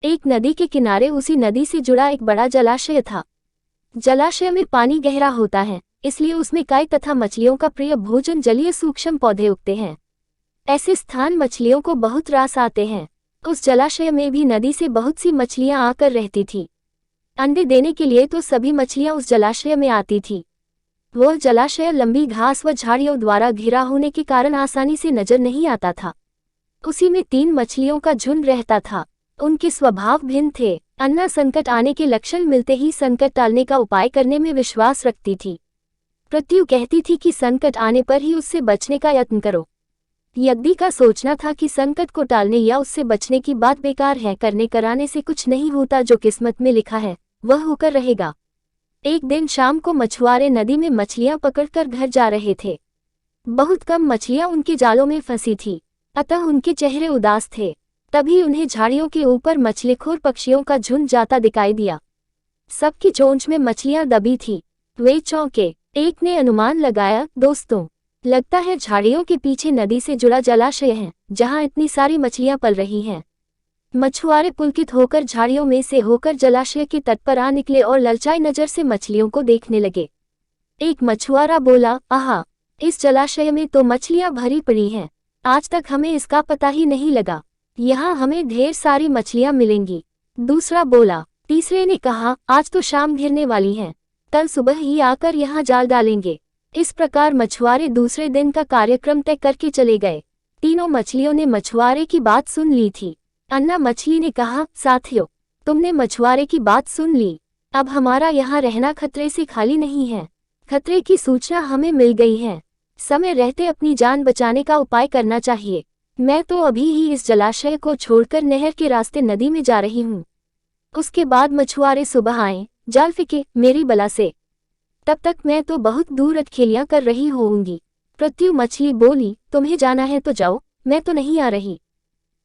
एक नदी के किनारे उसी नदी से जुड़ा एक बड़ा जलाशय था। जलाशय में पानी गहरा होता है, इसलिए उसमें काई तथा मछलियों का प्रिय भोजन जलीय सूक्ष्म पौधे उगते हैं। ऐसे स्थान मछलियों को बहुत रास आते हैं। उस जलाशय में भी नदी से बहुत सी मछलियां आकर रहती थी। अंडे देने के लिए तो सभी मछलियां उस जलाशय में आती थी। वह जलाशय लंबी घास व झाड़ियों द्वारा घिरा होने के कारण आसानी से नजर नहीं आता था। उसी में 3 मछलियों का झुंड रहता था। उनके स्वभाव भिन्न थे। अन्ना संकट आने के लक्षण मिलते ही संकट टालने का उपाय करने में विश्वास रखती थी। प्रत्यु कहती थी कि संकट आने पर ही उससे बचने का यत्न करो। यज्ञी का सोचना था कि संकट को टालने या उससे बचने की बात बेकार है, करने कराने से कुछ नहीं होता, जो किस्मत में लिखा है वह होकर रहेगा। एक दिन शाम को मछुआरे नदी में मछलियां पकड़कर घर जा रहे थे। बहुत कम मछलियां उनके जालों में फंसी थी, अतः उनके चेहरे उदास थे। तभी उन्हें झाड़ियों के ऊपर मछलीखोर पक्षियों का झुंड जाता दिखाई दिया। सबकी चोंच में मछलियां दबी थी। वे चौंके। एक ने अनुमान लगाया, दोस्तों, लगता है झाड़ियों के पीछे नदी से जुड़ा जलाशय है, जहां इतनी सारी मछलियां पल रही हैं। मछुआरे पुलकित होकर झाड़ियों में से होकर जलाशय के तट पर आ निकले और ललचाई नजर से मछलियों को देखने लगे। एक मछुआरा बोला, आहा, इस जलाशय में तो मछलियां भरी पड़ी हैं। आज तक हमें इसका पता ही नहीं लगा। यहाँ हमें ढेर सारी मछलियां मिलेंगी। दूसरा बोला। तीसरे ने कहा, आज तो शाम घिरने वाली है, कल सुबह ही आकर यहाँ जाल डालेंगे। इस प्रकार मछुआरे दूसरे दिन का कार्यक्रम तय करके चले गए। तीनों मछलियों ने मछुआरे की बात सुन ली थी। अन्ना मछली ने कहा, साथियों, तुमने मछुआरे की बात सुन ली। अब हमारा यहाँ रहना खतरे से खाली नहीं है। खतरे की सूचना हमें मिल गई है। समय रहते अपनी जान बचाने का उपाय करना चाहिए। मैं तो अभी ही इस जलाशय को छोड़कर नहर के रास्ते नदी में जा रही हूँ। उसके बाद मछुआरे सुबह आए, जाल फेंके मेरी बला से। तब तक मैं तो बहुत दूर अटखेलियां कर रही होऊंगी। प्रत्यु मछली बोली, तुम्हें जाना है तो जाओ, मैं तो नहीं आ रही।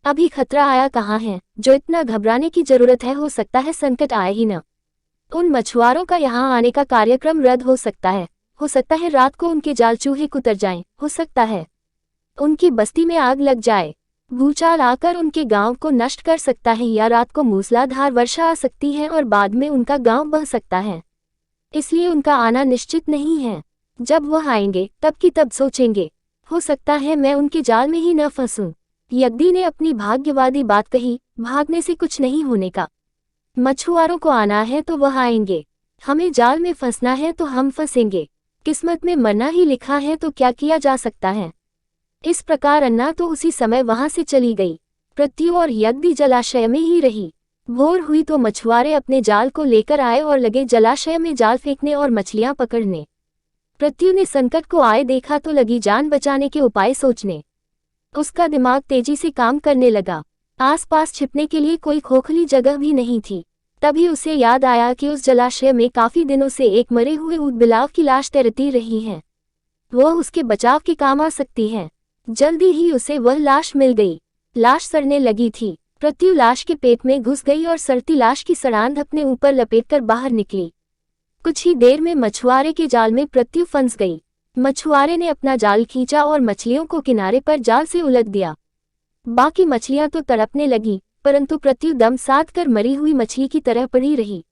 अभी खतरा आया कहाँ है, जो इतना घबराने की जरूरत है। हो सकता है संकट आए ही न। उन मछुआरों का यहाँ आने का कार्यक्रम रद्द हो सकता है। हो सकता है रात को उनके जाल चूहे कुतर जाएं। हो सकता है उनकी बस्ती में आग लग जाए। भूचाल आकर उनके गांव को नष्ट कर सकता है, या रात को मूसलाधार वर्षा आ सकती है और बाद में उनका गांव बह सकता है। इसलिए उनका आना निश्चित नहीं है। जब वह आएंगे तब की तब सोचेंगे। हो सकता है मैं उनके जाल में ही न फंसूं। यज्ञी ने अपनी भाग्यवादी बात कही, भागने से कुछ नहीं होने का। मछुआरों को आना है तो वह आएंगे। हमें जाल में फंसना है तो हम फंसेंगे। किस्मत में मरना ही लिखा है तो क्या किया जा सकता है। इस प्रकार अन्ना तो उसी समय वहां से चली गई। प्रत्यु और यज्ञी जलाशय में ही रही। भोर हुई तो मछुआरे अपने जाल को लेकर आए और लगे जलाशय में जाल फेंकने और मछलियां पकड़ने। प्रत्यु ने संकट को आए देखा तो लगी जान बचाने के उपाय सोचने। उसका दिमाग तेजी से काम करने लगा। आसपास छिपने के लिए कोई खोखली जगह भी नहीं थी। तभी उसे याद आया कि उस जलाशय में काफी दिनों से एक मरे हुए ऊदबिलाव की लाश तैरती रही है। वह उसके बचाव के काम आ सकती है। जल्दी ही उसे वह लाश मिल गई। लाश सड़ने लगी थी। प्रत्यु लाश के पेट में घुस गई और सड़ती लाश की सड़ांध अपने ऊपर लपेटकर बाहर निकली। कुछ ही देर में मछुआरे के जाल में प्रत्यु फंस गई। मछुआरे ने अपना जाल खींचा और मछलियों को किनारे पर जाल से उलट दिया। बाकी मछलियां तो तड़पने लगी, परंतु प्रत्यु दम साध कर मरी हुई मछली की तरह पड़ी रही।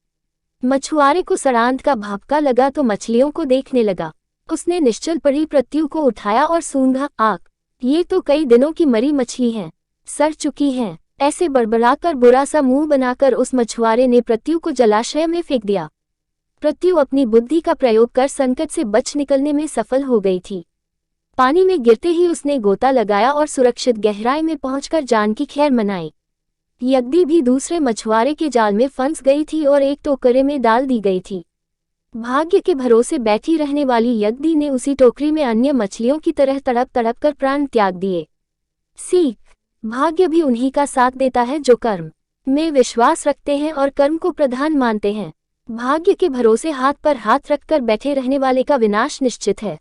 मछुआरे को सड़ांध का भापका लगा तो मछलियों को देखने लगा। उसने निश्चल पड़ी प्रत्यु को उठाया और सूंघा, आग, ये तो कई दिनों की मरी मछली है, सड़ चुकी है। ऐसे बड़बड़ाकर बुरा सा मुंह बनाकर उस मछुआरे ने प्रत्यु को जलाशय में फेंक दिया। प्रत्यु अपनी बुद्धि का प्रयोग कर संकट से बच निकलने में सफल हो गई थी। पानी में गिरते ही उसने गोता लगाया और सुरक्षित गहराई में पहुंचकर जान की खैर मनाई। यज्ञी भी दूसरे मछुआरे के जाल में फंस गई थी और एक टोकरे में डाल दी गई थी। भाग्य के भरोसे बैठी रहने वाली यज्ञी ने उसी टोकरी में अन्य मछलियों की तरह तड़प तड़प कर प्राण त्याग दिए। सीख, भाग्य भी उन्हीं का साथ देता है जो कर्म में विश्वास रखते हैं और कर्म को प्रधान मानते हैं। भाग्य के भरोसे हाथ पर हाथ रखकर बैठे रहने वाले का विनाश निश्चित है।